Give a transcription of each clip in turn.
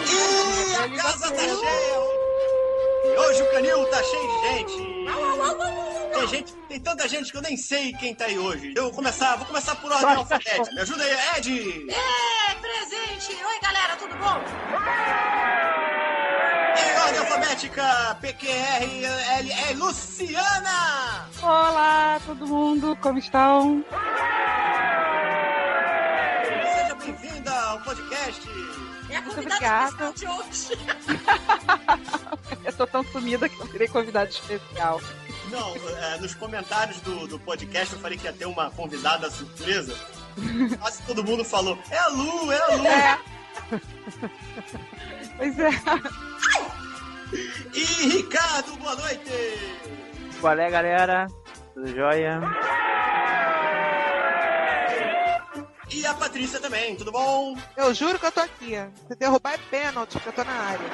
E a casa tá cheia! E hoje o canil tá cheio de gente. Tem tanta gente que eu nem sei quem tá aí hoje. Vou começar por ordem alfabética. Me ajuda aí, Ed! Presente! Oi, galera, tudo bom? Em ordem alfabética, PQRLE, Luciana! Olá, todo mundo, como estão? Seja bem-vinda ao podcast. É a Muito convidada obrigada. especial de hoje. Eu tô tão sumida que não terei convidado especial. Não, nos comentários do podcast eu falei que ia ter uma convidada surpresa. Quase todo mundo falou, é a Lu! É. Pois é. E Ricardo, boa noite! Qual é, galera? Tudo jóia? E a Patrícia também, tudo bom? Eu juro que eu tô aqui. Se derrubar é pênalti, porque eu tô na área.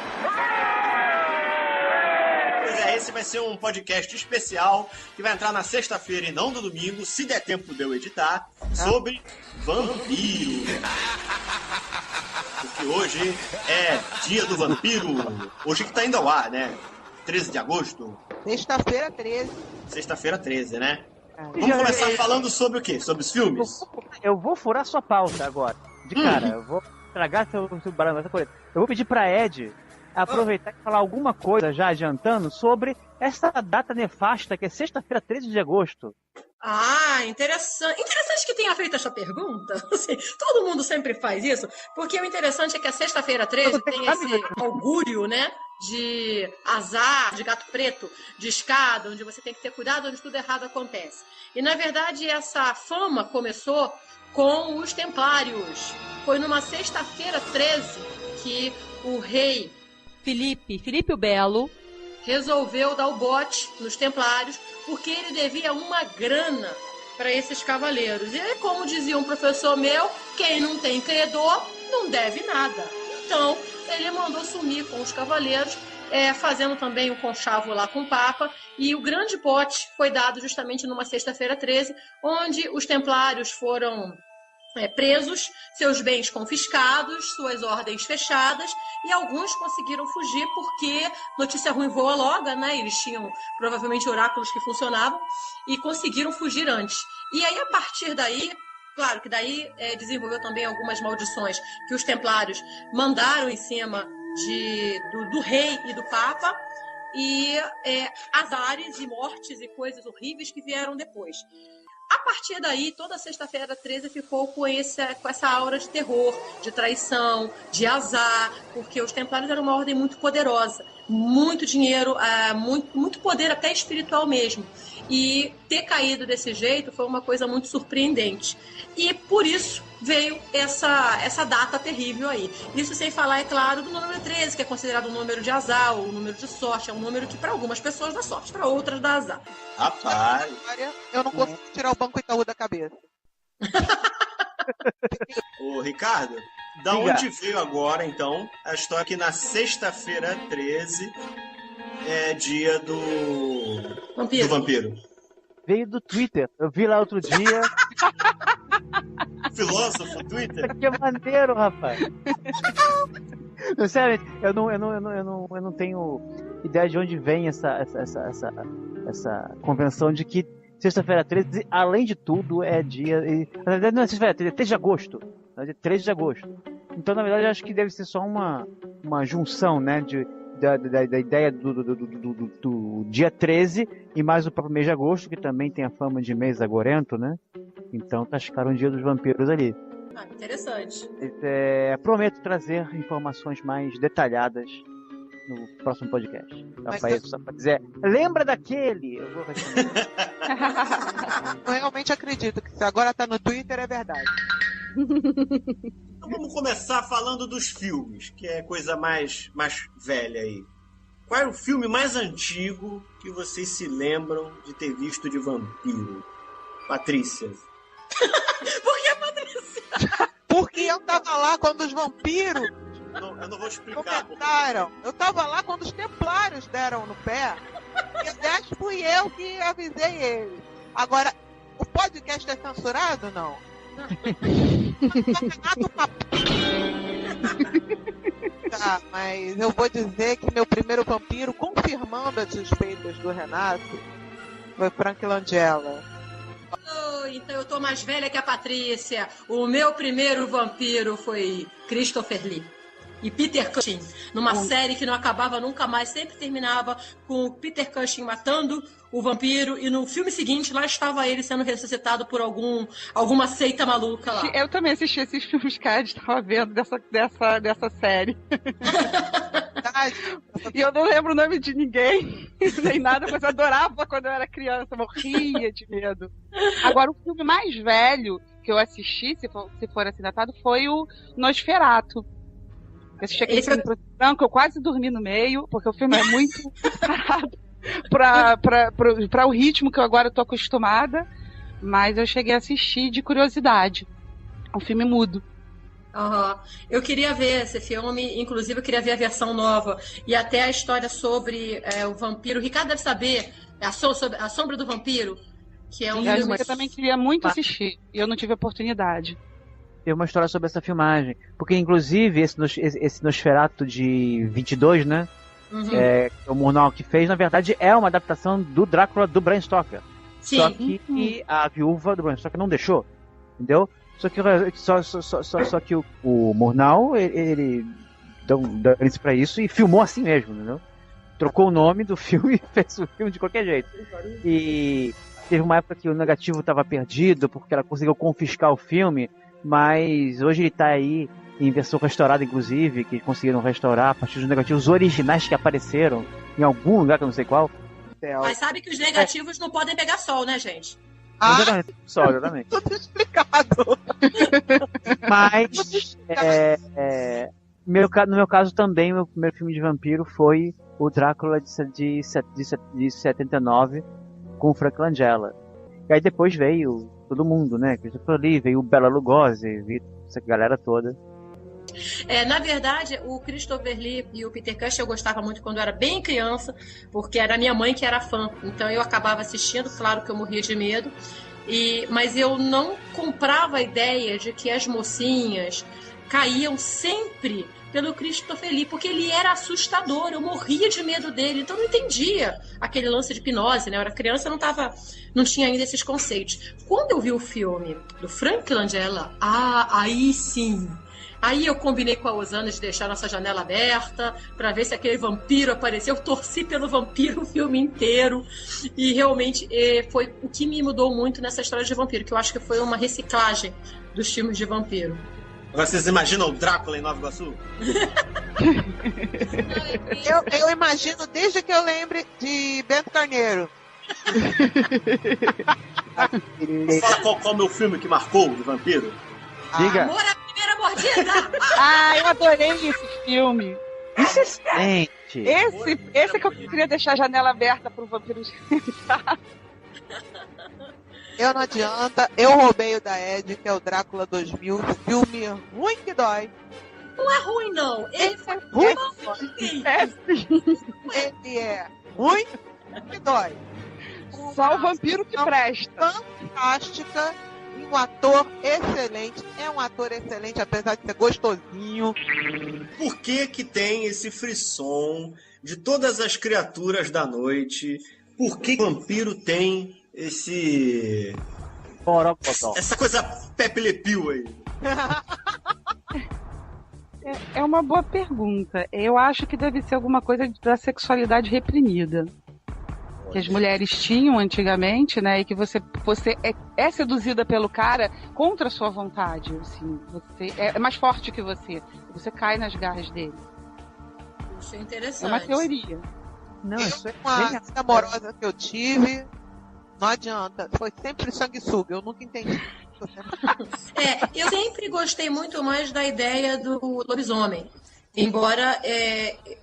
Pois é, esse vai ser um podcast especial que vai entrar na sexta-feira e não no domingo, se der tempo de eu editar, sobre vampiro. Porque hoje é dia do vampiro. Hoje que tá indo ao ar, né? 13 de agosto. Sexta-feira 13. Sexta-feira 13, né? Vamos começar falando sobre o quê? Sobre os filmes? Eu vou furar sua pauta agora. De cara, eu vou estragar seu barulho. Eu vou pedir pra Ed aproveitar e falar alguma coisa, já adiantando, sobre essa data nefasta que é sexta-feira 13 de agosto. Ah, interessante. Interessante que tenha feito essa pergunta. Assim, todo mundo sempre faz isso, porque o interessante é que a sexta-feira 13 tem esse augúrio, né? De azar, de gato preto, de escada, onde você tem que ter cuidado onde tudo errado acontece. E, na verdade, essa fama começou com os Templários. Foi numa sexta-feira 13 que o rei Filipe o Belo resolveu dar o bote nos Templários porque ele devia uma grana para esses cavaleiros. E aí, como dizia um professor meu, quem não tem credor não deve nada. Então, ele mandou sumir com os cavaleiros, fazendo também um conchavo lá com o Papa, e o grande bote foi dado justamente numa sexta-feira 13, onde os templários foram presos, seus bens confiscados, suas ordens fechadas, e alguns conseguiram fugir porque notícia ruim voa logo, né? Eles tinham provavelmente oráculos que funcionavam, e conseguiram fugir antes. E aí, a partir daí, claro que daí desenvolveu também algumas maldições que os templários mandaram em cima do rei e do papa, e azares e mortes e coisas horríveis que vieram depois. A partir daí, toda sexta-feira 13 ficou com essa aura de terror, de traição, de azar, porque os templários eram uma ordem muito poderosa, muito dinheiro, muito poder até espiritual mesmo. E ter caído desse jeito foi uma coisa muito surpreendente. E por isso veio essa data terrível aí. Isso sem falar, é claro, do número 13, que é considerado um número de azar, ou um número de sorte. É um número que para algumas pessoas dá sorte, para outras dá azar. Rapaz! Eu não consigo tirar o Banco Itaú da cabeça. Ô, Ricardo, da onde veio agora, então, a história que na sexta-feira 13 é dia do vampiro? Veio do Twitter. Eu vi lá outro dia. Filósofo, Twitter? Que maneiro, rapaz. Não, sério, eu não tenho ideia de onde vem essa convenção de que sexta-feira 13, além de tudo, é dia... Na verdade, não é sexta-feira 13, é 3 de agosto. É 13 de agosto. Então, na verdade, eu acho que deve ser só uma junção, né, da ideia do dia 13 e mais o próprio mês de agosto, que também tem a fama de mês agorento, né? Então, tascaram o dia dos vampiros ali. Ah, interessante. Prometo trazer informações mais detalhadas no próximo podcast. Só pra dizer, lembra daquele? Eu vou responder. Eu realmente acredito que se agora tá no Twitter é verdade. Então vamos começar falando dos filmes, que é coisa mais velha aí. Qual é o filme mais antigo que vocês se lembram de ter visto de vampiro? Patrícia. Por que, Patrícia? Porque eu tava lá quando os vampiros Eu não vou explicar. comentaram. Eu tava lá quando os templários deram no pé. E aliás, fui eu que avisei eles. Agora, o podcast é censurado ou não? Tá, mas eu vou dizer que meu primeiro vampiro, confirmando as suspeitas do Renato, foi Frank Langella. Oh, então eu tô mais velha que a Patrícia. O meu primeiro vampiro foi Christopher Lee e Peter Cushing, numa série que não acabava nunca mais, sempre terminava com o Peter Cushing matando o vampiro e no filme seguinte lá estava ele sendo ressuscitado por alguma seita maluca lá. Eu também assisti esses filmes que a Ed estava vendo dessa série. E eu não lembro o nome de ninguém, nem nada, mas eu adorava quando eu era criança, morria de medo. Agora, o filme mais velho que eu assisti, se for assim datado, foi o Nosferatu. Eu assisti aquele filme preto e branco, eu quase dormi no meio, porque o filme é muito parado para o ritmo que eu agora estou acostumada, mas eu cheguei a assistir de curiosidade. Um filme mudo. Uhum. Eu queria ver esse filme, inclusive eu queria ver a versão nova e até a história sobre o vampiro. O Ricardo deve saber sobre A Sombra do Vampiro, que é um filme... Eu também queria muito assistir e eu não tive oportunidade. Tem uma história sobre essa filmagem, porque inclusive esse Nosferatu de 22, né? Uhum. O Murnau que fez, na verdade é uma adaptação do Drácula do Bram Stoker. Sim. Só que a viúva do Bram Stoker não deixou, entendeu? Só que o Murnau, ele deu isso pra isso e filmou assim mesmo, entendeu? Trocou o nome do filme e fez o filme de qualquer jeito. E teve uma época que o negativo estava perdido, porque ela conseguiu confiscar o filme, mas hoje ele tá aí em versão restaurada, inclusive, que conseguiram restaurar a partir dos negativos originais que apareceram em algum lugar que eu não sei qual. Mas sabe que os negativos não podem pegar sol, né, gente? Exatamente, só, exatamente. Tudo explicado. Mas, no meu caso também, meu primeiro filme de vampiro foi o Drácula de 79, com o Frank Langella. E aí depois veio todo mundo, né? Christopher Lee, veio o Bela Lugosi, veio essa galera toda. Na verdade, o Christopher Lee e o Peter Cushing eu gostava muito quando eu era bem criança, porque era minha mãe que era fã. Então eu acabava assistindo, claro que eu morria de medo, mas eu não comprava a ideia de que as mocinhas caíam sempre pelo Christopher Lee, porque ele era assustador, eu morria de medo dele, então eu não entendia aquele lance de hipnose, né? Eu era criança, não tinha ainda esses conceitos. Quando eu vi o filme do Frank Langella, aí sim... Aí eu combinei com a Osana de deixar nossa janela aberta para ver se aquele vampiro apareceu. Eu torci pelo vampiro o filme inteiro. E realmente foi o que me mudou muito nessa história de vampiro, que eu acho que foi uma reciclagem dos filmes de vampiro. Agora vocês imaginam o Drácula em Nova Iguaçu? Eu imagino desde que eu lembre de Bento Carneiro. Fala qual é o meu filme que marcou de vampiro? Diga. Amor à primeira mordida! Eu adorei esse filme. Gente. Esse que eu queria deixar a janela aberta pro vampiro entrar. Eu não adianta, eu roubei o da Ed, que é o Drácula 2000, filme ruim que dói. Não é ruim, não. Ele foi ruim. Sim. Ele é ruim que dói. Só o vampiro que presta. Fantástica. Um ator excelente, é um ator excelente, apesar de ser gostosinho. Por que tem esse frisson de todas as criaturas da noite? Por que o vampiro tem essa coisa Pepe Le Pew aí? É uma boa pergunta. Eu acho que deve ser alguma coisa da sexualidade reprimida. Que as mulheres tinham antigamente, né? E que você é seduzida pelo cara contra a sua vontade. Assim, você é mais forte que você. Você cai nas garras dele. Isso é interessante. É uma teoria. Não, isso é uma vida amorosa que eu tive, não adianta. Foi sempre sanguessuga. Eu nunca entendi. Eu sempre gostei muito mais da ideia do lobisomem. Embora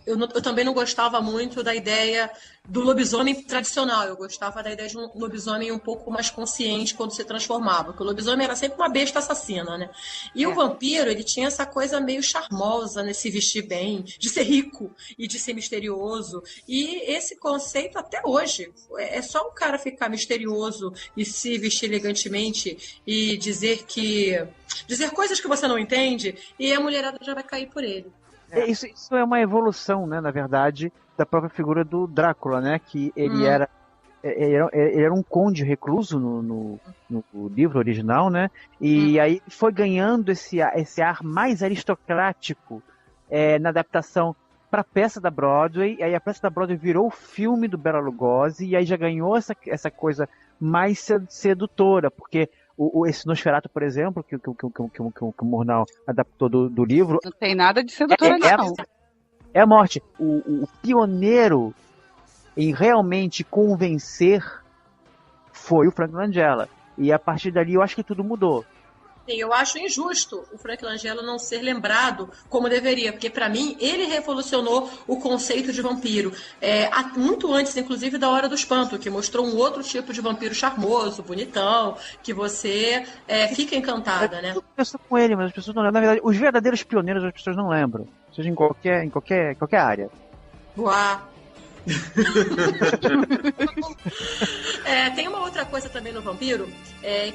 eu também não gostava muito da ideia do lobisomem tradicional. Eu gostava da ideia de um lobisomem um pouco mais consciente quando se transformava. Porque o lobisomem era sempre uma besta assassina, né? E o vampiro, ele tinha essa coisa meio charmosa, né? Se vestir bem, de ser rico e de ser misterioso. E esse conceito até hoje. É só o cara ficar misterioso e se vestir elegantemente e dizer coisas que você não entende e a mulherada já vai cair por ele. Isso é uma evolução, né, na verdade, da própria figura do Drácula, né? Que ele era um conde recluso no livro original, né? E aí foi ganhando esse ar mais aristocrático na adaptação para a peça da Broadway. E aí a peça da Broadway virou o filme do Bela Lugosi e aí já ganhou essa coisa mais sedutora, porque esse Nosferatu, por exemplo, que o Murnau adaptou do livro... Não tem nada de sedutor ali, não. É a morte. O pioneiro em realmente convencer foi o Frank Langella. E a partir dali eu acho que tudo mudou. Sim, eu acho injusto o Frank Langella não ser lembrado como deveria, porque para mim ele revolucionou o conceito de vampiro, muito antes, inclusive, da Hora do Espanto, que mostrou um outro tipo de vampiro charmoso, bonitão, que você fica encantada, né? Eu penso com ele, mas as pessoas não lembram. Na verdade, os verdadeiros pioneiros as pessoas não lembram, seja em qualquer área. Uau! Tem uma outra coisa também no vampiro,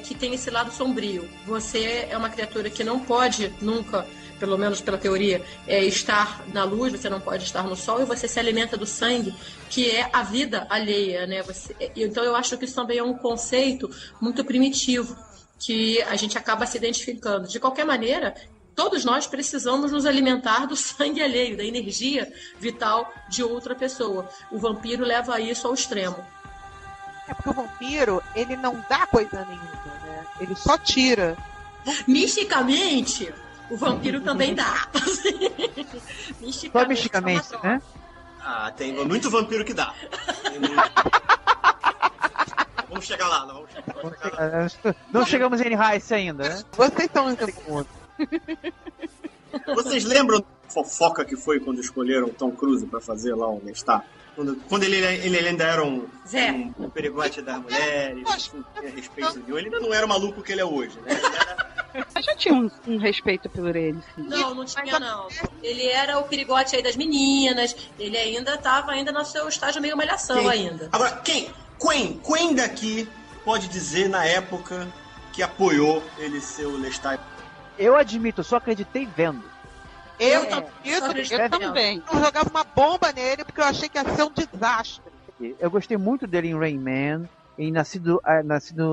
que tem esse lado sombrio. Você é uma criatura que não pode nunca, pelo menos pela teoria, estar na luz, você não pode estar no sol, e você se alimenta do sangue, que é a vida alheia, né? Então eu acho que isso também é um conceito muito primitivo, que a gente acaba se identificando. De qualquer maneira, todos nós precisamos nos alimentar do sangue alheio, da energia vital de outra pessoa. O vampiro leva isso ao extremo. Porque o vampiro, ele não dá coisa nenhuma, né? Ele só tira. Misticamente, o vampiro também dá. Só misticamente, né? Tem muito vampiro que dá. Vamos chegar lá, não vamos chegar lá. Não chegamos em Rice ainda, né? Vocês estão em segundo. Vocês lembram da fofoca que foi quando escolheram o Tom Cruise pra fazer lá o Lestat? Quando ele ainda era um perigote das mulheres, não tinha respeito nenhum. Ele ainda não era o maluco que ele é hoje, né? Eu já tinha um respeito por ele. Sim. Não tinha, não. Ele era o perigote aí das meninas, ele ainda estava no seu estágio meio malhação ainda. Agora, Quem daqui pode dizer na época que apoiou ele ser o Lestat? Eu admito, só acreditei vendo. Eu também. Eu jogava uma bomba nele porque eu achei que ia ser um desastre. Eu gostei muito dele em Rain Man, em Nascido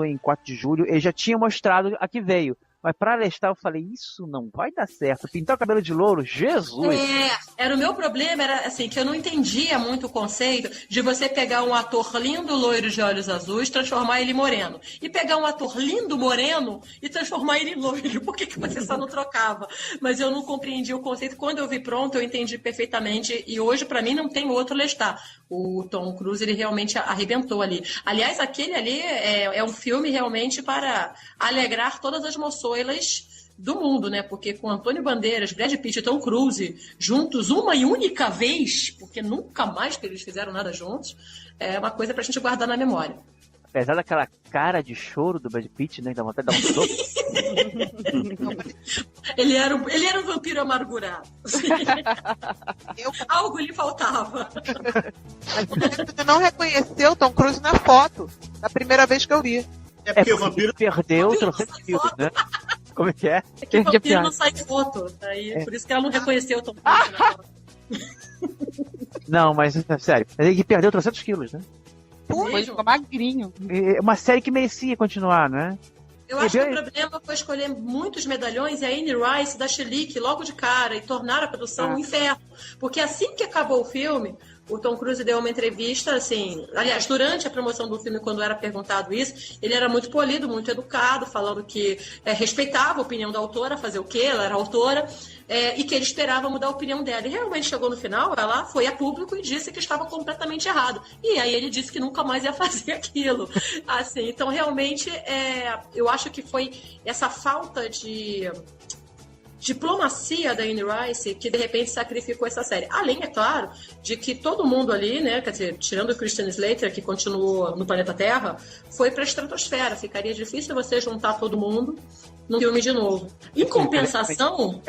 em 4 de Julho. Ele já tinha mostrado a que veio. Mas pra Lestat eu falei, isso não vai dar certo. Pintar o cabelo de louro, Jesus! Era o meu problema, era assim, que eu não entendia muito o conceito de você pegar um ator lindo, loiro de olhos azuis, transformar ele em moreno. E pegar um ator lindo, moreno, e transformar ele em loiro. Por que você só não trocava? Mas eu não compreendi o conceito. Quando eu vi pronto, eu entendi perfeitamente. E hoje, pra mim, não tem outro Lestat. O Tom Cruise, ele realmente arrebentou ali. Aliás, aquele ali é um filme realmente para alegrar todas as moções do mundo, né? Porque com Antônio Bandeiras, Brad Pitt e Tom Cruise juntos uma e única vez, porque nunca mais que eles fizeram nada juntos, é uma coisa pra gente guardar na memória. Apesar daquela cara de choro do Brad Pitt, né? Dá vontade de dar um soco. Ele era um vampiro amargurado. Algo lhe faltava. Você não reconheceu o Tom Cruise na foto, da primeira vez que eu vi. É porque o vampiro perdeu 300 quilos, né? Como é que é? É que o vampiro não sai foto. Aí, por isso que ela não reconheceu o Tom Cruise na foto. Não, mas sério. Ele perdeu 300 quilos, né? Ele ficou magrinho. É uma série que merecia continuar, né? Eu acho que o problema foi escolher muitos medalhões e a Anne Rice da Chilique logo de cara e tornar a produção um inferno. Porque assim que acabou o filme, o Tom Cruise deu uma entrevista, assim... Aliás, durante a promoção do filme, quando era perguntado isso, ele era muito polido, muito educado, falando que respeitava a opinião da autora, fazer o quê? Ela era autora, e que ele esperava mudar a opinião dela. E realmente chegou no final, ela foi a público e disse que estava completamente errado. E aí ele disse que nunca mais ia fazer aquilo. Assim, então, realmente, eu acho que foi essa falta de diplomacia da Anne Rice que de repente sacrificou essa série. Além, é claro, de que todo mundo ali, né, quer dizer, tirando o Christian Slater, que continuou no planeta Terra, foi para a estratosfera. Ficaria difícil você juntar todo mundo num filme de novo. Em compensação...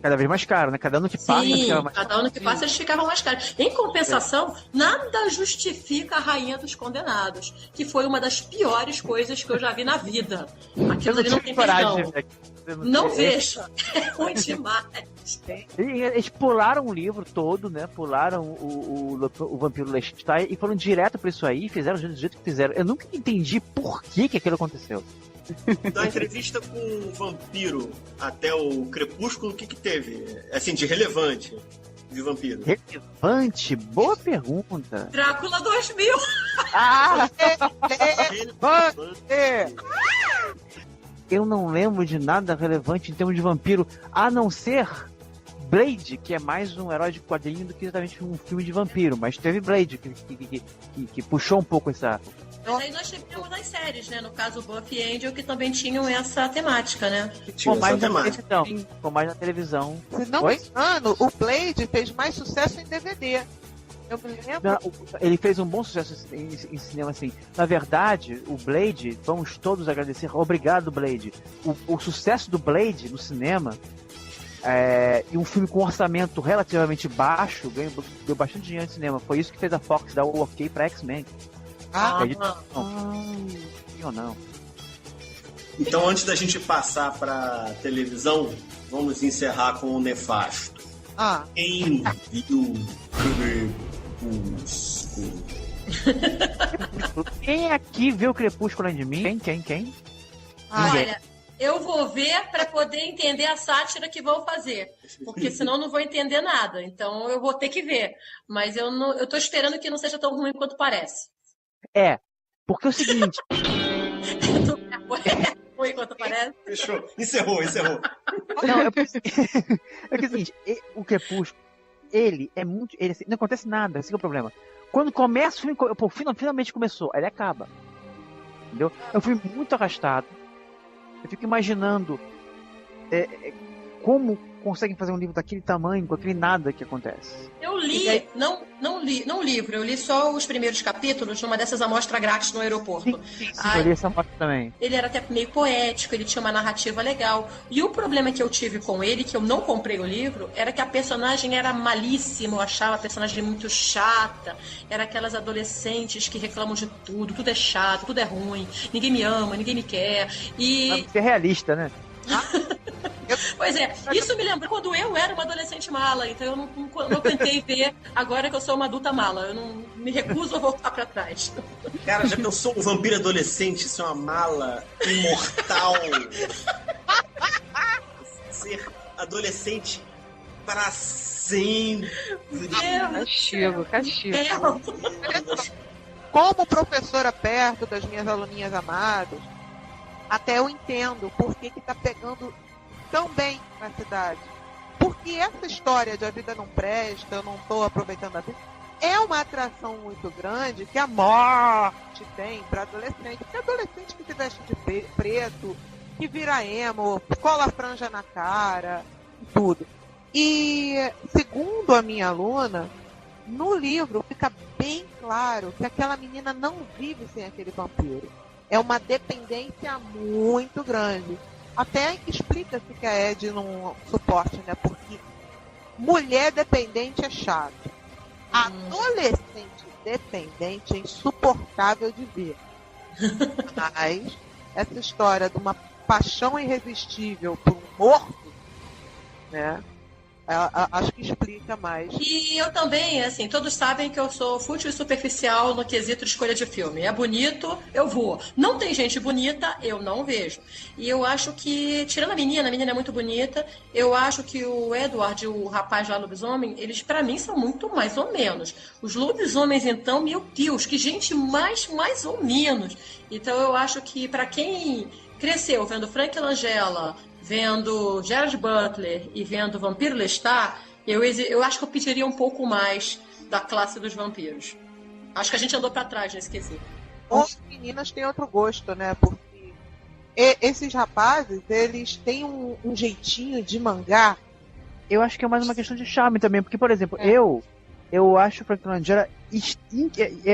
Cada vez mais caro, né? Cada ano que passa... Sim, cada ano que passa eles ficavam mais caros. Em compensação, nada justifica a Rainha dos Condenados, que foi uma das piores coisas que eu já vi na vida. Aquilo ali não tem perdão. Não veja. É ruim demais. Eles pularam o livro todo, né? Pularam o Vampiro Lestat e foram direto pra isso aí, fizeram do jeito que fizeram. Eu nunca entendi por que aquilo aconteceu. Da entrevista com o vampiro até o Crepúsculo, o que teve? Assim, de relevante de vampiro. Relevante? Boa pergunta. Drácula 2000. Eu não lembro de nada relevante em termos de vampiro, a não ser Blade, que é mais um herói de quadrinho do que exatamente um filme de vampiro. Mas teve Blade, que puxou um pouco essa... Mas aí nós tivemos nas séries, né? No caso, Buffy e Angel, que também tinham essa temática, né? Ficou mais na televisão. Se não me engano, o Blade fez mais sucesso em DVD. Eu me lembro. Ele fez um bom sucesso em cinema, assim. Na verdade, o Blade, vamos todos agradecer. Obrigado, Blade. O sucesso do Blade no cinema, e um filme com orçamento relativamente baixo, deu bastante dinheiro no cinema. Foi isso que fez a Fox dar o ok pra X-Men. Não. Então, antes da gente passar pra televisão, vamos encerrar com o nefasto. Quem viu Crepúsculo? Quem aqui viu Crepúsculo além de mim? Quem? Olha, eu vou ver para poder entender a sátira que vão fazer, porque senão eu não vou entender nada. Então eu vou ter que ver, mas eu tô esperando que não seja tão ruim quanto parece. Porque é o seguinte... ruim quanto parece. Fechou. Encerrou. Não, é que é o seguinte, o Crepúsculo, ele é muito... não acontece nada, esse é o problema. Quando começa o filme, finalmente começou, aí ele acaba. Entendeu? É um filme muito arrastado. Eu fico imaginando como conseguem fazer um livro daquele tamanho, com aquele nada que acontece. Eu li, não o livro, eu li só os primeiros capítulos numa dessas amostras grátis no aeroporto. Sim, eu li essa amostra também. Ele era até meio poético, ele tinha uma narrativa legal. E o problema que eu tive com ele, que eu não comprei o livro, era que a personagem era malíssima, eu achava a personagem muito chata. Era aquelas adolescentes que reclamam de tudo é chato, tudo é ruim, ninguém me ama, ninguém me quer. E... Você é realista, né? Pois é, isso me lembrou quando eu era uma adolescente mala, então eu não tentei ver agora que eu sou uma adulta mala, eu não me recuso a voltar pra trás. Cara, já pensou um vampiro adolescente ser uma mala imortal? Ser adolescente para sempre. Castigo. Como professora perto das minhas aluninhas amadas, até eu entendo por que tá pegando tão bem na cidade. Porque essa história de a vida não presta, eu não tô aproveitando a vida, é uma atração muito grande que a morte tem para adolescente. Porque adolescente que se veste de preto, que vira emo, cola a franja na cara, tudo. E, segundo a minha aluna, no livro fica bem claro que aquela menina não vive sem aquele vampiro. É uma dependência muito grande. Até explica-se que a Ed não suporte, né? Porque mulher dependente é chato. Adolescente dependente é insuportável de ver. Mas essa história de uma paixão irresistível por um morto, né? Acho que explica mais. E eu também, assim, todos sabem que eu sou fútil e superficial no quesito de escolha de filme. É bonito, eu vou. Não tem gente bonita, eu não vejo. E eu acho que, tirando a menina é muito bonita, eu acho que o Edward e o rapaz lá, lobisomem, eles pra mim são muito mais ou menos. Os lobisomens, então, meu Deus, que gente mais ou menos. Então eu acho que pra quem cresceu vendo Frank Langella, vendo Gerard Butler e vendo Vampiro Lestat, eu acho que eu pediria um pouco mais da classe dos vampiros. Acho que a gente andou pra trás nesse quesito. As meninas têm outro gosto, né? Porque esses rapazes, eles têm um jeitinho de mangá. Eu acho que é mais uma questão de charme também, porque, por exemplo, eu acho o Frank Langella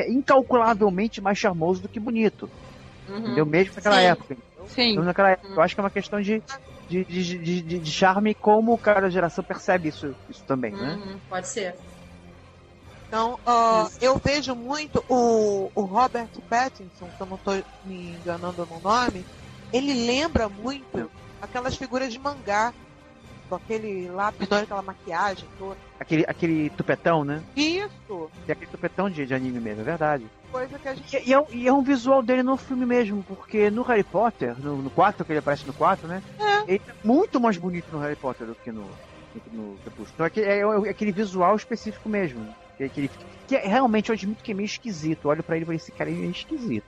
incalculavelmente mais charmoso do que bonito. Entendeu? Mesmo naquela época. Sim. Então, naquela época. Eu acho que é uma questão de charme, como o cara da geração percebe isso também, né? Pode ser. Então, eu vejo muito o Robert Pattinson, se eu não estou me enganando no nome, ele lembra muito aquelas figuras de mangá, com aquele lápis, aquela maquiagem toda. Aquele tupetão, né? Isso! E aquele tupetão de anime mesmo, é verdade. Coisa que a gente... E é um visual dele no filme mesmo, porque no Harry Potter, no 4, que ele aparece no 4, né? Ele é muito mais bonito no Harry Potter do que no Crepúsculo. Então é aquele visual específico mesmo. Que realmente eu admito que é meio esquisito. Eu olho pra ele e falo, esse cara é meio esquisito.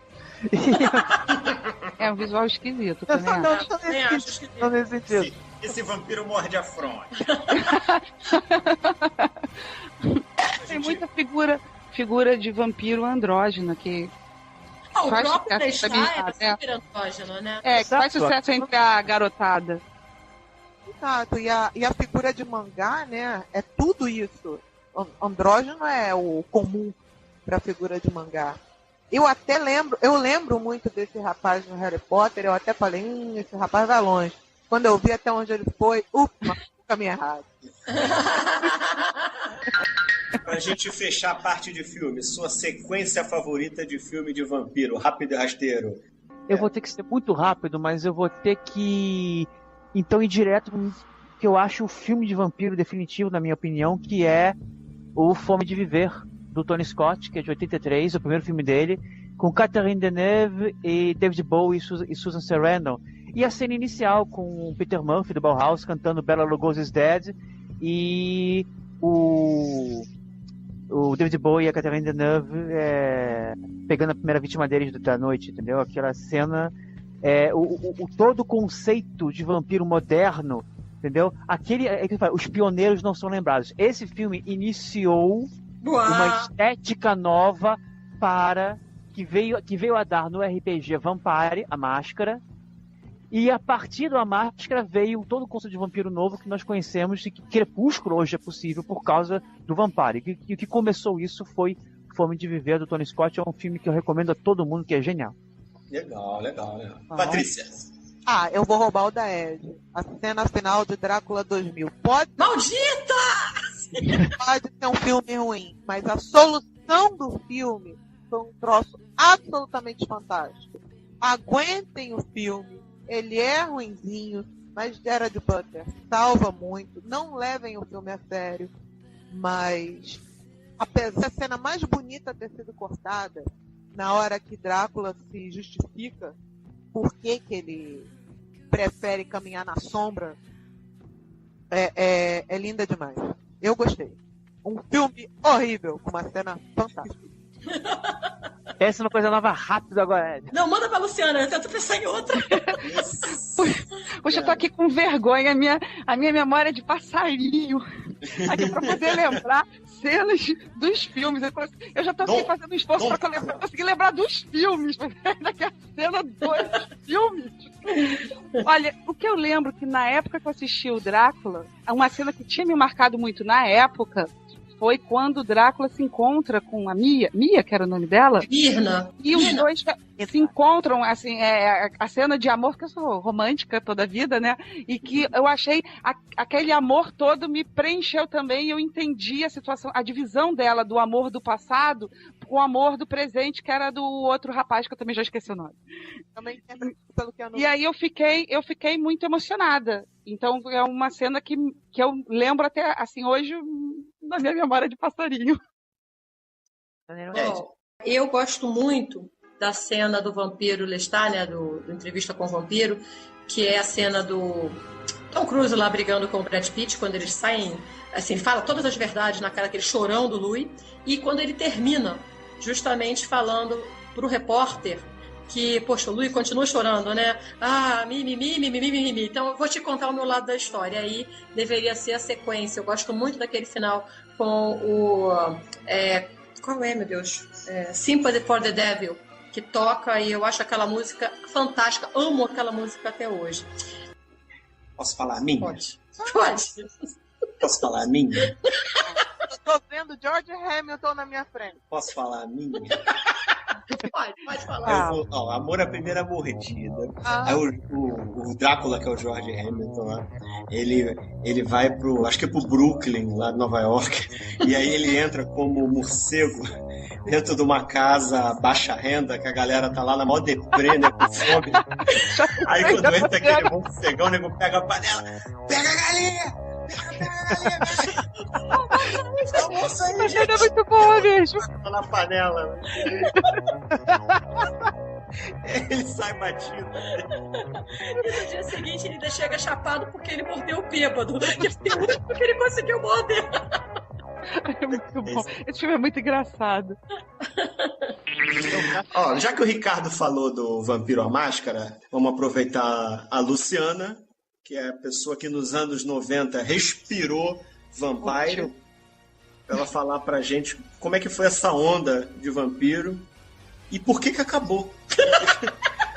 É um visual esquisito. Não nesse sentido. Esse vampiro morde a fronte. Tem muita figura de vampiro andrógeno que O faz próprio sucesso Lestat também, era super andrógeno, né? que faz sucesso entre a garotada. Exato, e a figura de mangá, né, é tudo isso. Andrógeno é o comum para a figura de mangá. Eu lembro muito desse rapaz no Harry Potter, eu até falei, esse rapaz vai longe. Quando eu vi até onde ele foi, caminho errado. Pra gente fechar a parte de filme, sua sequência favorita de filme de vampiro, rápido e rasteiro. Eu vou ter que ser muito rápido, mas eu vou ter que então ir direto que eu acho o filme de vampiro definitivo, na minha opinião, que é o Fome de Viver, do Tony Scott, que é de 83, o primeiro filme dele, com Catherine Deneuve e David Bowie e Susan Sarandon. E a cena inicial com o Peter Murphy do Bauhaus cantando Bela Lugosi's Dead e o David Bowie e a Catherine Deneuve pegando a primeira vítima deles da noite, entendeu? Aquela cena, todo o conceito de vampiro moderno, entendeu? Os pioneiros não são lembrados. Esse filme iniciou uma estética nova que veio a dar no RPG Vampire, a Máscara, e a partir da Máscara veio todo o conceito de vampiro novo que nós conhecemos e que Crepúsculo hoje é possível por causa do Vampire. E o que começou isso foi Fome de Viver, do Tony Scott. É um filme que eu recomendo a todo mundo, que é genial. Legal. Patrícia. Eu vou roubar o da Ed. A cena final de Drácula 2000. Maldita! Pode ser um filme ruim, mas a solução do filme foi um troço absolutamente fantástico. Aguentem o filme. Ele é ruinzinho, mas Gerard Butler salva muito. Não levem o filme a sério, mas apesar da cena mais bonita ter sido cortada, na hora que Drácula se justifica por que ele prefere caminhar na sombra, é linda demais. Eu gostei. Um filme horrível, com uma cena fantástica. Essa é uma coisa nova rápido agora. Não, manda pra Luciana, eu tento pensar em outra. Poxa, eu tô aqui com vergonha, a minha memória é de passarinho. Aqui pra poder lembrar cenas dos filmes. Eu já tô aqui fazendo um esforço pra conseguir lembrar dos filmes. Daqui a cena dos filmes. Olha, o que eu lembro que na época que eu assisti o Drácula, uma cena que tinha me marcado muito na época foi quando o Drácula se encontra com a Mia, que era o nome dela. Mirna. E os dois se encontram, assim, a cena de amor, que eu sou romântica toda a vida, né? E que eu achei aquele amor todo me preencheu também, e eu entendi a situação, a divisão dela do amor do passado com o amor do presente, que era do outro rapaz, que eu também já esqueci o nome. Também pelo que E aí eu fiquei muito emocionada. Então é uma cena que eu lembro até, assim, hoje, na minha memória de passarinho. Bom, eu gosto muito da cena do vampiro Lestat, né, do Entrevista com o Vampiro, que é a cena do Tom Cruise lá brigando com o Brad Pitt, quando eles saem, assim, ele fala todas as verdades na cara, aquele chorão do Louis, e quando ele termina justamente falando pro repórter que, poxa, o Louis continua chorando, né? Mimimi. Então, eu vou te contar o meu lado da história. Aí deveria ser a sequência. Eu gosto muito daquele final com o... qual é, meu Deus? Sympathy for the Devil, que toca e eu acho aquela música fantástica. Amo aquela música até hoje. Posso falar a minha? Pode. Posso falar a minha? Eu tô vendo George Hamilton na minha frente. Posso falar a minha? Pode falar. Amor à Primeira Mordida. Aí o Drácula, que é o George Hamilton lá, ele vai acho que é pro Brooklyn, lá de Nova York, e aí ele entra como morcego dentro de uma casa baixa renda, que a galera tá lá na maior deprê, né, com fome. Aí quando entra aquele morcegão, o nego pega a panela, pega a galinha! É muito boa mesmo. Tá na panela. Ele sai batido. E no dia seguinte ele ainda chega chapado porque ele mordeu o bêbado. Porque ele conseguiu morder. É muito bom. Esse filme é muito engraçado. Já que o Ricardo falou do Vampiro à Máscara, vamos aproveitar a Luciana, que é a pessoa que nos anos 90 respirou Vampire, pra ela falar pra gente como é que foi essa onda de vampiro e por que acabou.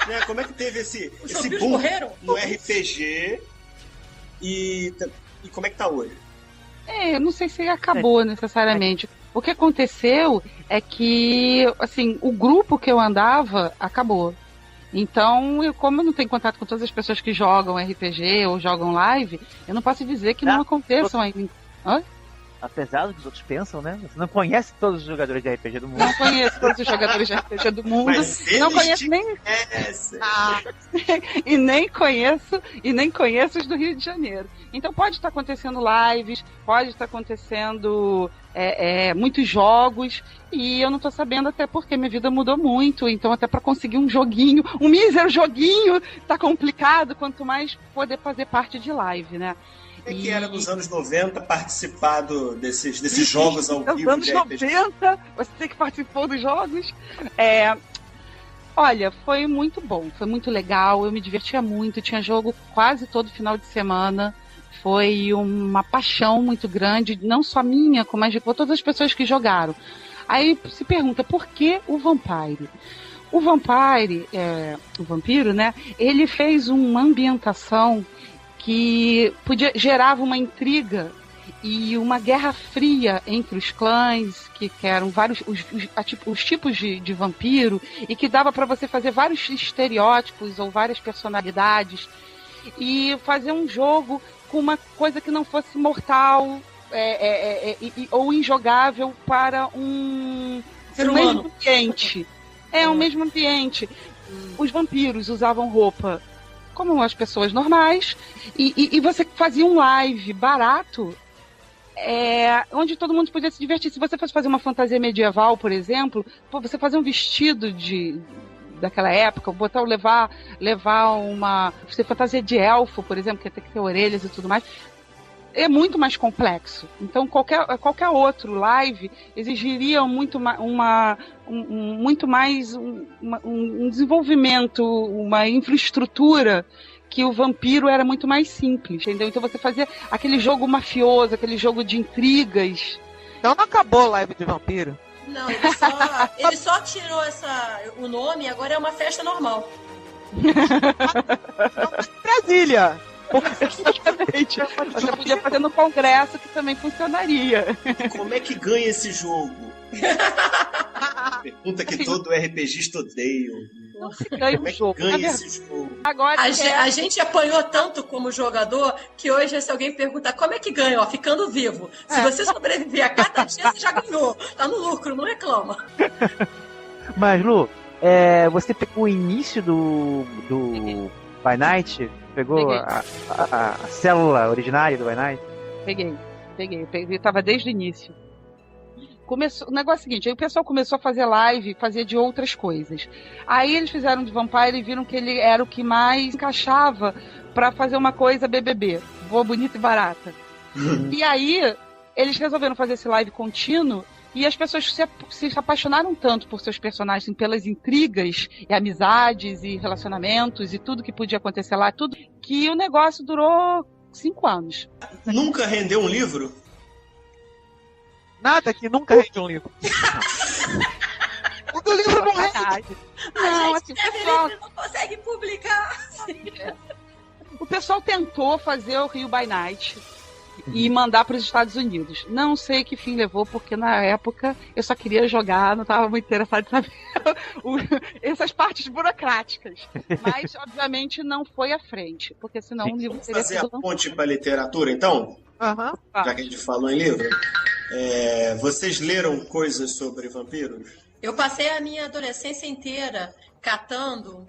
Né? Como é que teve esse boom morreram? No RPG e como é que tá hoje? Eu não sei se acabou necessariamente. O que aconteceu é que, assim, o grupo que eu andava acabou. Então, como eu não tenho contato com todas as pessoas que jogam RPG ou jogam live, eu não posso dizer que não aconteçam ainda. Hã? Apesar do que os outros pensam, né? Você não conhece todos os jogadores de RPG do mundo. Não conheço todos os jogadores de RPG do mundo. Não conheço nem. E nem conheço os do Rio de Janeiro. Então pode estar acontecendo lives, pode estar acontecendo muitos jogos, e eu não estou sabendo até porque minha vida mudou muito. Então até para conseguir um joguinho, um mísero joguinho, tá complicado, quanto mais poder fazer parte de live, né? Que era nos anos 90 participar desses jogos ao vivo. Nos anos 90, você que participou dos jogos. Olha, foi muito bom, foi muito legal, eu me divertia muito, tinha jogo quase todo final de semana. Foi uma paixão muito grande, não só minha, mas de todas as pessoas que jogaram. Aí se pergunta, por que o Vampire? O Vampiro, né? Ele fez uma ambientação que gerava uma intriga e uma guerra fria entre os clãs, que eram vários os tipos de vampiro, e que dava para você fazer vários estereótipos ou várias personalidades e fazer um jogo com uma coisa que não fosse mortal ou injogável para um mesmo ambiente. Um mesmo ambiente. Os vampiros usavam roupa como as pessoas normais, e você fazia um live barato, onde todo mundo podia se divertir. Se você fosse fazer uma fantasia medieval, por exemplo, você fazer um vestido daquela época, levar uma fantasia de elfo, por exemplo, que ia ter que ter orelhas e tudo mais, é muito mais complexo. Então qualquer outro live exigiria muito mais um desenvolvimento, uma infraestrutura, que o Vampiro era muito mais simples, entendeu? Então você fazia aquele jogo mafioso, aquele jogo de intrigas. Então não acabou a live de Vampiro? Não, ele só tirou o nome e agora é uma festa normal. Brasília! Exatamente. Você podia fazer no Congresso, que também funcionaria. Como é que ganha esse jogo? Pergunta que todo RPGista odeia. Não se ganha o jogo. Ganha esse jogo. Agora, a gente apanhou tanto como jogador que hoje, se alguém perguntar como é que ganha, ficando vivo. Se você sobreviver a cada dia, você já ganhou. Tá no lucro, não reclama. Mas, Lu, você pegou o início do By Night? Pegou a célula originária do By Night? Peguei. Eu tava desde o início. O negócio é o seguinte, aí o pessoal começou a fazer live, fazia de outras coisas. Aí eles fizeram de Vampire e viram que ele era o que mais encaixava pra fazer uma coisa BBB, boa, bonita e barata. E aí eles resolveram fazer esse live contínuo, e as pessoas se apaixonaram tanto por seus personagens, pelas intrigas e amizades e relacionamentos e tudo que podia acontecer lá, tudo, que o negócio durou 5 anos. Nunca rendeu um livro? Nada que nunca rende um livro. do livro não é. Não, assim, o pessoal, não consegue publicar. o pessoal tentou fazer o Rio by Night e mandar para os Estados Unidos. Não sei que fim levou, porque na época eu só queria jogar, não estava muito interessado em saber essas partes burocráticas. Mas, obviamente, não foi à frente, porque senão o livro teria fazer a sido ponte para a literatura, então? Aham. Já que a gente falou em livro. Vocês leram coisas sobre vampiros? Eu passei a minha adolescência inteira catando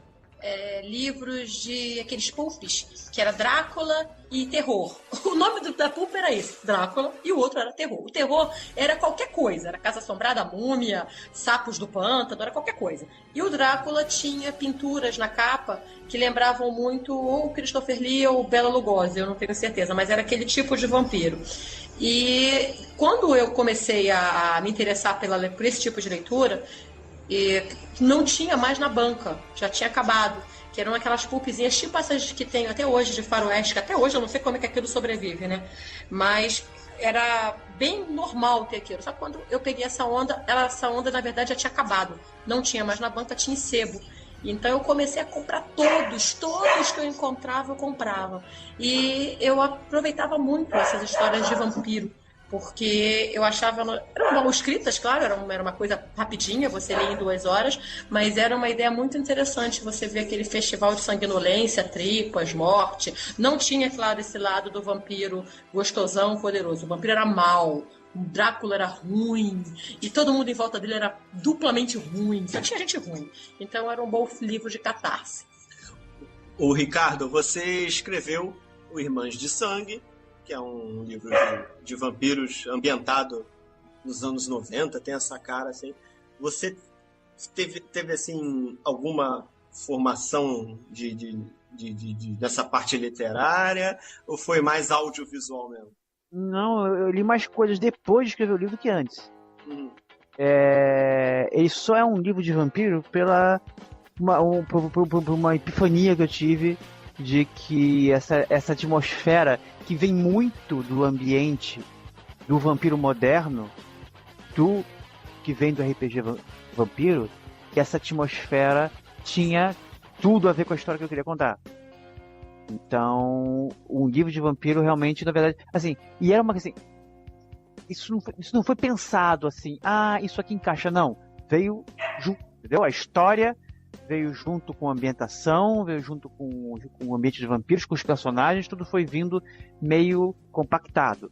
livros de aqueles pulps, que era Drácula e terror. O nome da pulp era esse, Drácula, e o outro era terror. O terror era qualquer coisa, era Casa Assombrada, Múmia, Sapos do Pântano, era qualquer coisa. E o Drácula tinha pinturas na capa que lembravam muito ou o Christopher Lee ou o Bela Lugosi, eu não tenho certeza, mas era aquele tipo de vampiro. E quando eu comecei a me interessar por esse tipo de leitura, não tinha mais na banca, já tinha acabado, que eram aquelas pulpzinhas tipo essas que tem até hoje de faroeste, que até hoje eu não sei como é que aquilo sobrevive, né? Mas era bem normal ter aquilo. Só que quando eu peguei essa onda na verdade já tinha acabado, não tinha mais na banca, tinha em sebo. Então eu comecei a comprar todos que eu encontrava, eu comprava. E eu aproveitava muito essas histórias de vampiro, porque eu achava... Eram mal escritas, claro, era uma coisa rapidinha, você lia em 2 horas, mas era uma ideia muito interessante você ver aquele festival de sanguinolência, tripas, morte. Não tinha, claro, esse lado do vampiro gostosão, poderoso. O vampiro era mau, o Drácula era ruim, e todo mundo em volta dele era duplamente ruim, só tinha gente ruim. Então era um bom livro de catarse. O Ricardo, você escreveu o Irmãs de Sangue, que é um livro de vampiros ambientado nos anos 90, tem essa cara assim. Você teve assim, alguma formação dessa parte literária, ou foi mais audiovisual mesmo? Não, eu li mais coisas depois de escrever o livro que antes. Ele só é um livro de vampiro por uma epifania que eu tive de que essa atmosfera que vem muito do ambiente do vampiro moderno, que vem do RPG vampiro, que essa atmosfera tinha tudo a ver com a história que eu queria contar. Então, um livro de vampiro realmente, na verdade, assim, e era uma assim, isso não foi pensado assim, isso aqui encaixa, não. Veio junto, entendeu? A história veio junto com a ambientação, veio junto com o ambiente de vampiros, com os personagens, tudo foi vindo meio compactado.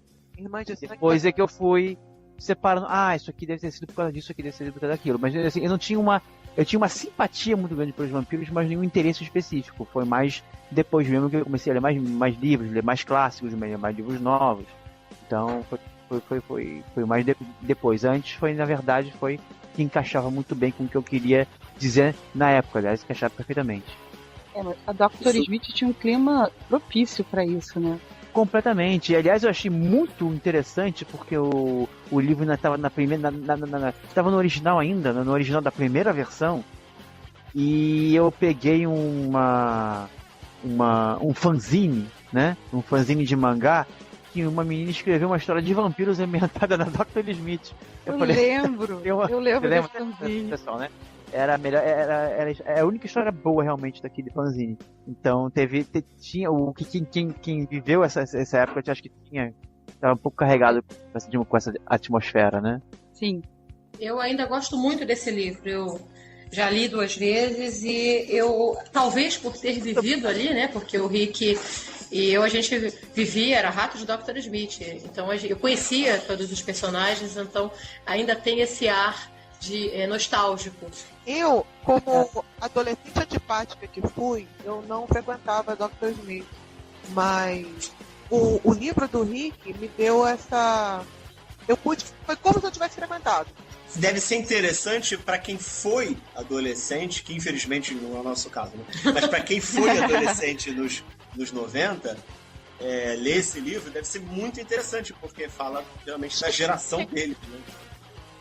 Depois é que eu fui separando, isso aqui deve ter sido por causa disso, isso aqui deve ter sido por causa daquilo. Mas assim, eu tinha uma simpatia muito grande pelos vampiros, mas nenhum interesse específico. Foi mais depois mesmo que eu comecei a ler mais livros, ler mais clássicos, ler mais livros novos. Então foi mais depois. Antes na verdade, foi que encaixava muito bem com o que eu queria dizer na época, aliás, encaixava perfeitamente. A Dr. Smith tinha um clima propício para isso, né? Completamente. E, aliás, eu achei muito interessante porque o livro ainda estava na primeira, estava no original ainda, no original da primeira versão, e eu peguei um fanzine, né? Um fanzine de mangá, que uma menina escreveu uma história de vampiros ambientada na Dr. Smith. Eu lembro desse fanzine. Pessoal, né? Era a melhor, era a única história boa realmente daquele fanzine. Então tinha quem viveu essa época, eu acho que estava um pouco carregado com essa atmosfera, né? Sim. Eu ainda gosto muito desse livro. Eu já li 2 vezes e eu, talvez por ter vivido ali, né? Porque o Rick e a gente vivia, era rato de Dr. Smith. Então eu conhecia todos os personagens, então ainda tem esse ar de nostálgico. Eu, como adolescente antipática que fui, eu não frequentava Dr. Smith, mas o livro do Rick me deu essa... Foi como se eu tivesse frequentado. Deve ser interessante para quem foi adolescente, que infelizmente não é o nosso caso, né? Mas para quem foi adolescente nos 90, ler esse livro deve ser muito interessante, porque fala realmente da geração dele, né?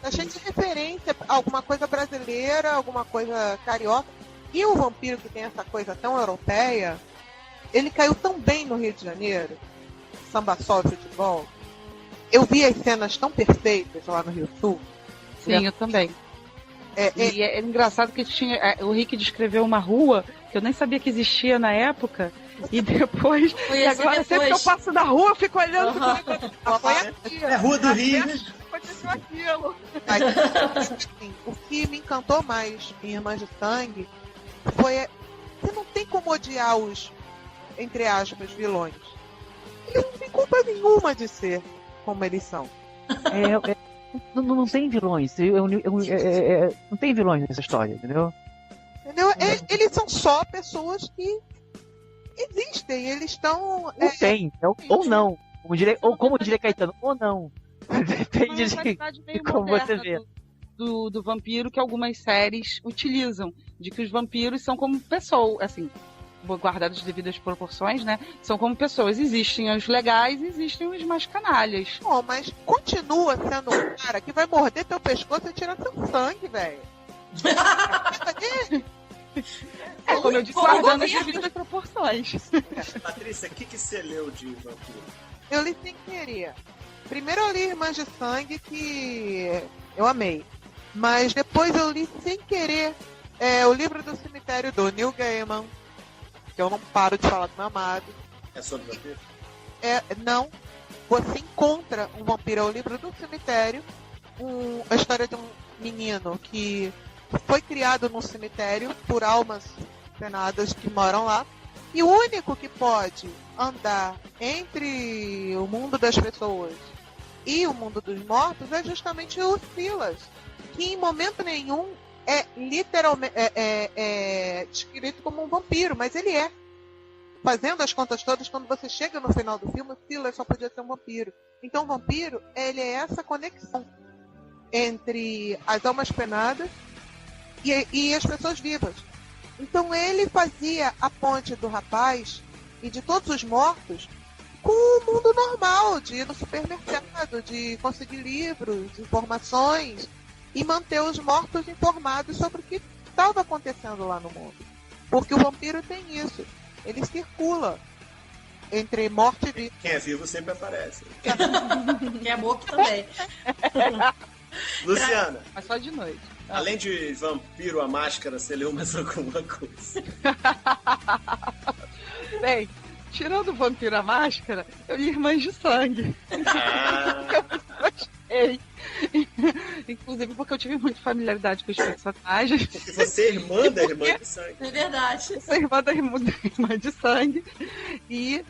Tá cheio de referência, alguma coisa brasileira, alguma coisa carioca. E o vampiro, que tem essa coisa tão europeia, ele caiu tão bem no Rio de Janeiro, samba, sol, futebol. Eu vi as cenas tão perfeitas lá no Rio Sul. Sim, eu também. E é engraçado que tinha. O Rick descreveu uma rua que eu nem sabia que existia na época. E depois. E agora, sempre que eu passo na rua, eu fico olhando. É Rua do Rio. Aconteceu aquilo. Assim, o que me encantou mais em Irmãs de Sangue foi. Você não tem como odiar os, entre aspas, vilões. Eles não têm culpa nenhuma de ser como eles são. Não tem vilões. Não tem vilões nessa história, entendeu? Entendeu? Eles são só pessoas que existem. Eles estão. Não tem. Ou não. Como diria Caetano, ou não. Depende de como você vê. Do vampiro que algumas séries utilizam. De que os vampiros são como pessoas, assim, guardadas as devidas proporções, né? São como pessoas. Existem os legais e existem os mais canalhas. Bom, mas continua sendo um cara que vai morder teu pescoço e tirar seu sangue, velho. Como eu disse, guardando as devidas proporções. Patrícia, o que você leu de vampiro? Eu li sem querer. Primeiro eu li Irmãs de Sangue, que eu amei. Mas depois eu li sem querer o livro do cemitério do Neil Gaiman, que eu não paro de falar do meu amado. É sobre vampiro? Não. Você encontra um vampiro. É o livro do cemitério. A história de um menino que foi criado num cemitério por almas penadas que moram lá. E o único que pode andar entre o mundo das pessoas e o mundo dos mortos é justamente o Silas, que em momento nenhum é literalmente descrito como um vampiro, mas ele é. Fazendo as contas todas, quando você chega no final do filme, o Silas só podia ser um vampiro. Então o vampiro, ele é essa conexão entre as almas penadas e as pessoas vivas. Então ele fazia a ponte do rapaz e de todos os mortos com o mundo normal, de ir no supermercado, de conseguir livros, informações e manter os mortos informados sobre o que estava acontecendo lá no mundo. Porque o vampiro tem isso, ele circula entre morte e vida. Quem é vivo sempre aparece. Quem é morto também. Luciana. Mas só de noite. Além de Vampiro, a Máscara, você leu mais alguma coisa? Bem, tirando o Vampiro a Máscara, eu li Irmãs de Sangue. Eu gostei. Inclusive porque eu tive muita familiaridade com os personagens. Porque você é irmã da Irmã de Sangue. É verdade. Eu sou irmã da Irmã de Sangue. E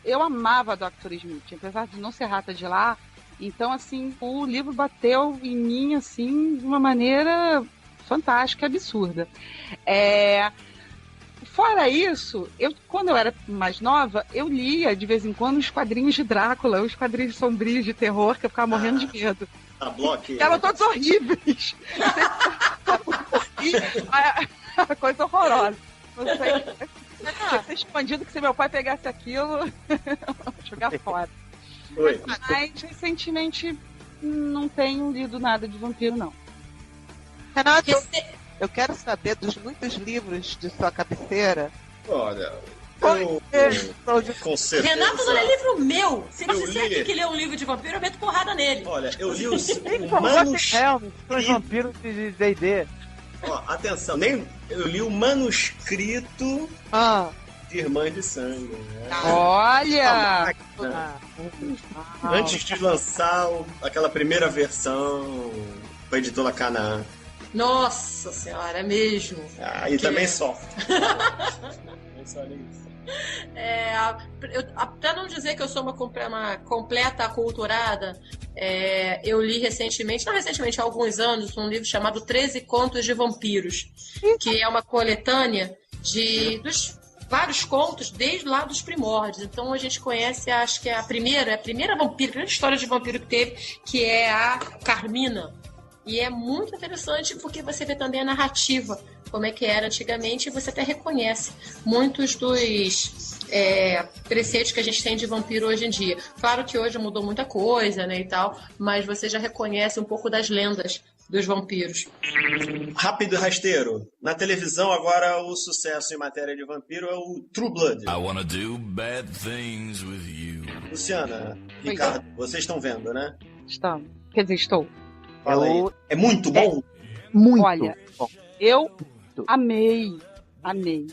eu amava a Dr. Smith, apesar de não ser rata de lá. Então, assim, o livro bateu em mim, assim, de uma maneira fantástica, absurda. Fora isso, quando eu era mais nova, eu lia, de vez em quando, os quadrinhos de Drácula, os quadrinhos sombrios de terror, que eu ficava morrendo de medo. A Block. Eram todos horríveis. A coisa horrorosa. Não sei. Tinha que ser escondido, que se meu pai pegasse aquilo, jogar fora. Oi. Mas, recentemente, não tenho lido nada de vampiro, não. Renato, eu quero saber dos muitos livros de sua cabeceira. Olha, com certeza. Renato não lê livro meu. Se ele disser aqui que lê um livro de vampiro, eu meto porrada nele. Olha, eu li os Os vampiros de D&D. Ó, atenção, eu li o manuscrito de Irmãs de Sangue. Né? Olha! Antes de lançar aquela primeira versão com a editora Canaã. Nossa senhora, é mesmo. E também sofre. Só isso. Pra não dizer que eu sou uma completa aculturada, eu li há alguns anos, um livro chamado 13 Contos de Vampiros, que é uma coletânea dos vários contos desde lá dos primórdios. Então a gente conhece, acho que a primeira vampira, a primeira história de vampiro que teve, que é a Carmina. E é muito interessante porque você vê também a narrativa, como é que era antigamente, e você até reconhece muitos dos preceitos que a gente tem de vampiro hoje em dia. Claro que hoje mudou muita coisa, né, e tal, mas você já reconhece um pouco das lendas dos vampiros. Rápido e rasteiro. Na televisão, agora, o sucesso em matéria de vampiro é o True Blood. I wanna do bad things with you. Luciana, Ricardo, vocês estão vendo, né? Estamos. Quer dizer, estou. Fala aí. É muito bom? Muito. Olha, bom. Eu amei.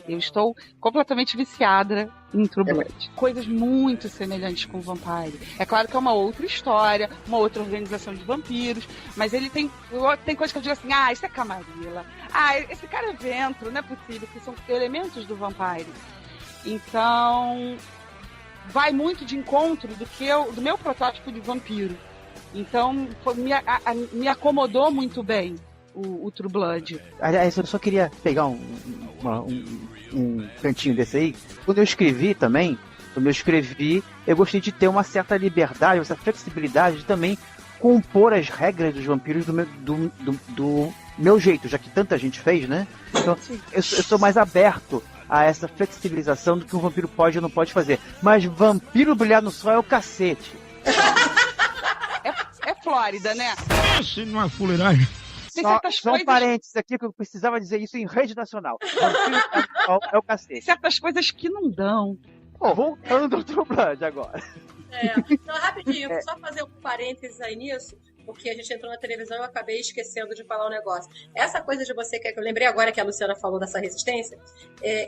Eu estou completamente viciada em True Blood. Coisas muito semelhantes com o Vampire. É claro que é uma outra história, uma outra organização de vampiros, mas ele tem coisas que eu digo assim, isso é Camarilla. Esse cara é Ventro, não é possível, que são elementos do Vampire. Então, vai muito de encontro do meu protótipo de vampiro. Então, me acomodou muito bem o True Blood. Aliás, eu só queria pegar um cantinho desse aí. Quando eu escrevi, eu gostei de ter uma certa liberdade, uma certa flexibilidade de também compor as regras dos vampiros do meu jeito, já que tanta gente fez, né? Então, eu sou mais aberto a essa flexibilização do que um vampiro pode ou não pode fazer. Mas vampiro brilhar no sol é o cacete. É Flórida, né? Isso não é fuleiragem. São parênteses aqui que eu precisava dizer isso em rede nacional. Vampiro é o cacete. Tem certas coisas que não dão. Voltando ao True Blood agora. Não, rapidinho, só fazer um parênteses aí nisso, porque a gente entrou na televisão e eu acabei esquecendo de falar um negócio. Essa coisa de você, que eu lembrei agora que a Luciana falou dessa resistência,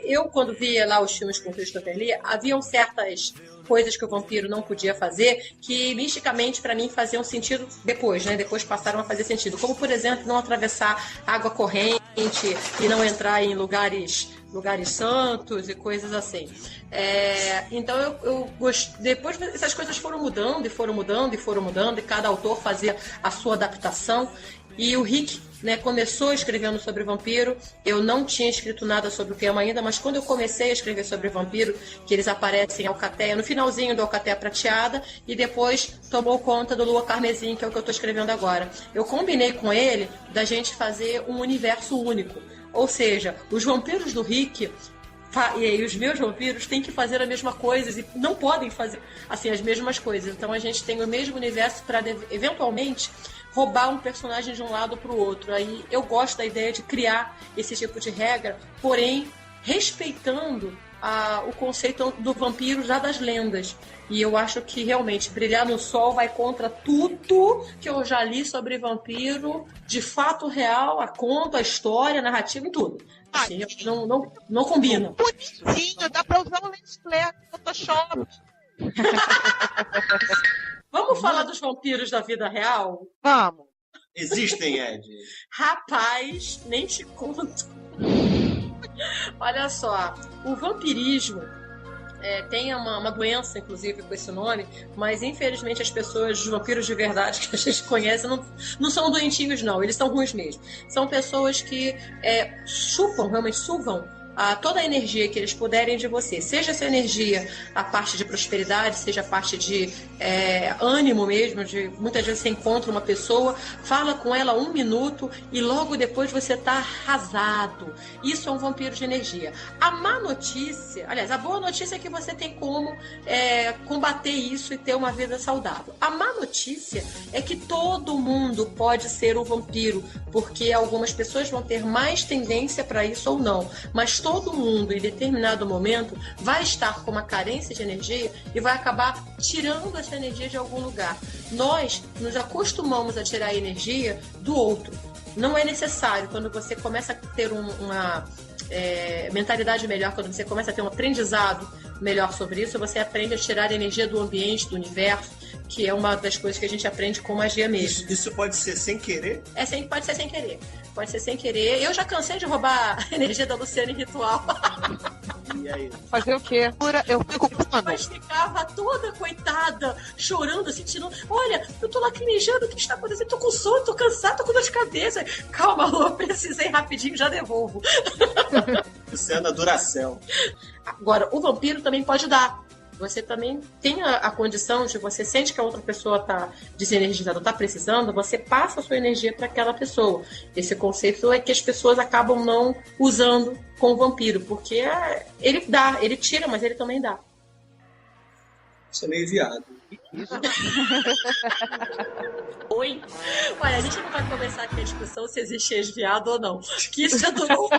eu quando via lá os filmes com Christopher Lee, haviam certas coisas que o vampiro não podia fazer, que misticamente para mim faziam sentido depois, né? Depois passaram a fazer sentido. Como, por exemplo, não atravessar água corrente e não entrar em lugares santos e coisas assim. Então eu gostei. Depois essas coisas foram mudando, e cada autor fazia a sua adaptação. E o Rick, né, começou escrevendo sobre vampiro. Eu não tinha escrito nada sobre o tema ainda, mas quando eu comecei a escrever sobre vampiro, que eles aparecem em Alcateia, no finalzinho do Alcateia Prateada, e depois tomou conta do Lua Carmesim, que é o que eu estou escrevendo agora. Eu combinei com ele da gente fazer um universo único. Ou seja, os vampiros do Rick e os meus vampiros têm que fazer a mesma coisa e não podem fazer assim as mesmas coisas. Então a gente tem o mesmo universo para eventualmente roubar um personagem de um lado para o outro. Aí eu gosto da ideia de criar esse tipo de regra, porém respeitando o conceito do vampiro já das lendas. E eu acho que realmente Brilhar no Sol vai contra tudo que eu já li sobre vampiro, de fato real, a conto, a história, a narrativa e tudo. Assim, não combina. Bonitinho, dá pra usar o lens flare no Photoshop. Vamos falar dos vampiros da vida real? Vamos. Existem, Ed? Rapaz, nem te conto. Olha só, o vampirismo tem uma doença, inclusive, com esse nome, mas infelizmente as pessoas, os vampiros de verdade que a gente conhece, não são doentinhos, não. Eles são ruins mesmo. São pessoas que realmente suvam toda a energia que eles puderem de você. Seja essa energia a parte de prosperidade, seja a parte de ânimo mesmo, de muitas vezes você encontra uma pessoa, fala com ela 1 minuto e logo depois você está arrasado. Isso é um vampiro de energia. A má notícia, aliás, a boa notícia é que você tem como combater isso e ter uma vida saudável. A má notícia é que todo mundo pode ser um vampiro, porque algumas pessoas vão ter mais tendência para isso ou não, mas todo mundo, em determinado momento, vai estar com uma carência de energia e vai acabar tirando essa energia de algum lugar. Nós nos acostumamos a tirar a energia do outro. Não é necessário. Quando você começa a ter uma mentalidade melhor, quando você começa a ter um aprendizado melhor sobre isso, você aprende a tirar a energia do ambiente, do universo, que é uma das coisas que a gente aprende com magia mesmo. Isso pode ser sem querer? Pode ser sem querer. Pode ser sem querer. Eu já cansei de roubar a energia da Luciana em ritual. E aí? Fazer o quê? Eu fico Mas ficava toda coitada, chorando, sentindo, olha, eu tô lacrimejando, o que está acontecendo? Tô com sono, tô cansada, tô com dor de cabeça. Calma, Lu, eu precisei rapidinho, já devolvo. Luciana Duracell. Agora, o vampiro também pode dar. Você também tem a condição de você sente que a outra pessoa está desenergizada, está precisando, você passa a sua energia para aquela pessoa. Esse conceito é que as pessoas acabam não usando com o vampiro, porque ele dá, ele tira, mas ele também dá. Isso é meio viado. Oi? Olha, a gente não vai começar aqui a discussão se existe ex-viado ou não. Que isso já durou.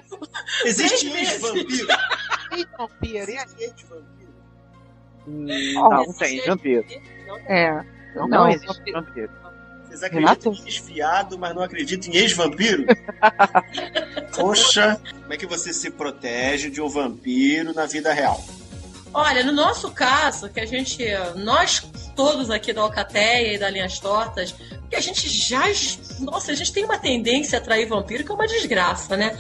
Existe ex-vampiro? Ex-vampiro, Não tem vampiro. Não Existe vampiro. vampiro. Vocês acreditam em ex-fiado, mas não acreditam em ex-vampiro? Poxa, como é que você se protege de um vampiro na vida real? Olha, no nosso caso, que nós todos aqui da Alcateia e da Linhas Tortas, que a gente a gente tem uma tendência a atrair vampiro que é uma desgraça, né?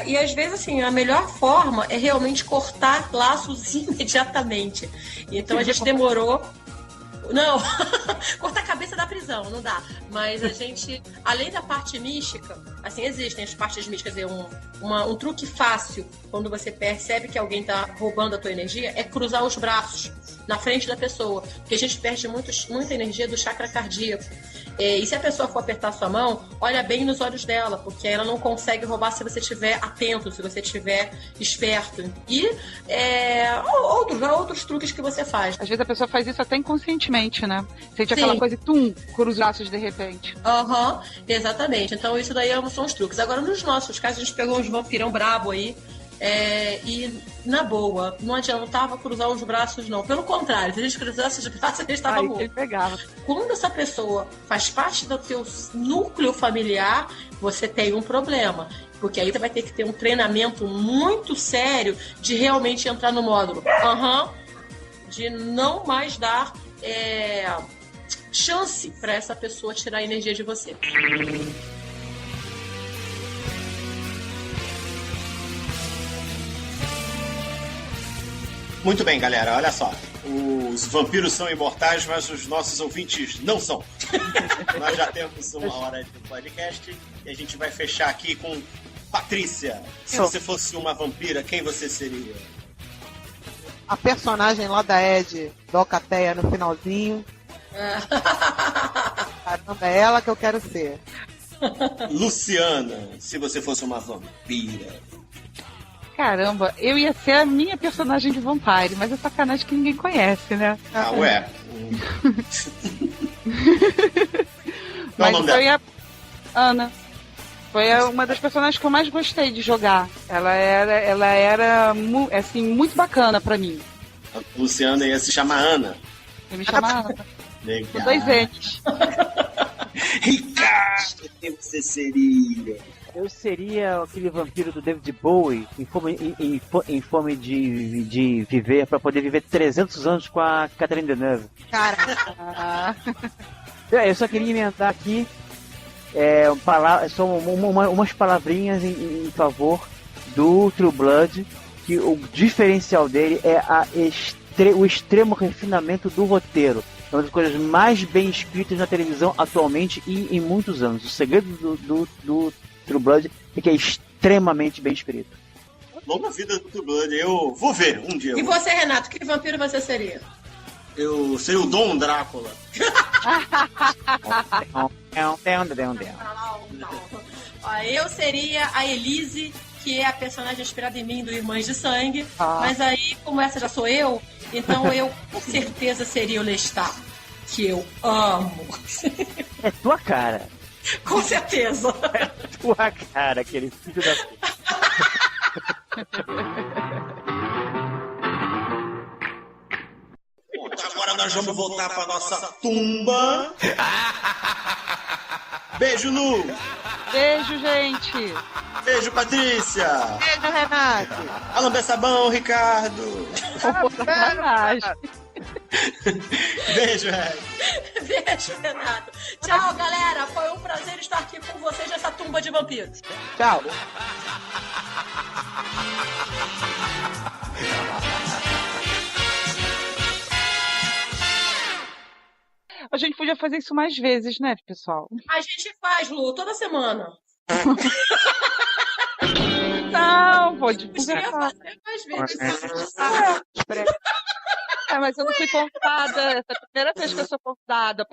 E às vezes, assim, a melhor forma é realmente cortar laços imediatamente. Então a gente demorou... Não, cortar a cabeça da prisão, não dá. Mas a gente, além da parte mística, assim, existem as partes místicas, um truque fácil quando você percebe que alguém tá roubando a tua energia é cruzar os braços na frente da pessoa, porque a gente perde muita energia do chakra cardíaco. E se a pessoa for apertar sua mão, olha bem nos olhos dela, porque ela não consegue roubar se você estiver atento, se você estiver esperto. E outros truques que você faz. Às vezes a pessoa faz isso até inconscientemente, né? Sente aquela coisa e cruza os braços de repente. Exatamente. Então isso daí são os truques. Agora, nos nossos casos, a gente pegou uns vampirão brabo aí. E na boa, não adiantava cruzar os braços, não. Pelo contrário, se a gente cruzasse os braços, a gente estava morto. Ele pegava. Quando essa pessoa faz parte do teu núcleo familiar, você tem um problema. Porque aí você vai ter que ter um treinamento muito sério de realmente entrar no módulo. De não mais dar chance para essa pessoa tirar a energia de você. Muito bem, galera, olha só. Os vampiros são imortais, mas os nossos ouvintes não são. Nós já temos uma hora de podcast e a gente vai fechar aqui com Patrícia. Se você fosse uma vampira, quem você seria? A personagem lá da Ed, da Alcateia, no finalzinho. Caramba, é ela que eu quero ser. Luciana, se você fosse uma vampira. Caramba, eu ia ser a minha personagem de Vampire, mas é sacanagem que ninguém conhece, né? Ué. Mas foi a Ana. Foi uma das personagens que eu mais gostei de jogar. Ela era assim, muito bacana pra mim. A Luciana ia se chamar Ana. Eu me chamava Ana. Legal. Com 2 N's. Ricardo, quem você seria? Eu seria aquele vampiro do David Bowie em fome de viver, pra poder viver 300 anos com a Catherine Deneuve. Caraca. Eu só queria emendar aqui só umas palavrinhas em favor do True Blood, que o diferencial dele é o extremo refinamento do roteiro. É uma das coisas mais bem escritas na televisão atualmente e em muitos anos. O segredo do True Blood é que é extremamente bem escrito. Longa vida do True Blood, eu vou ver um dia. E você, Renato, que vampiro você seria? Eu seria o Dom Drácula. Eu seria a Elise, que é a personagem inspirada em mim do Irmãs de Sangue. Mas aí, como essa já sou eu, então eu com certeza seria o Lestat, que eu amo. É tua cara. Com certeza. É tua cara, aquele filho da puta. Agora nós vamos voltar para nossa tumba. Beijo, Lu. Beijo, gente. Beijo, Patrícia. Beijo, Renato. Alan Sabão, Ricardo. Sacanagem. Beijo, Renato. Beijo, Renato. Tchau, galera. Foi um prazer estar aqui com vocês nessa tumba de vampiros. Tchau. A gente podia fazer isso mais vezes, né, pessoal? A gente faz, Lu, toda semana. Não, pode fazer mais vezes. Mas eu não fui convidada. Essa é a primeira vez que eu sou convidada.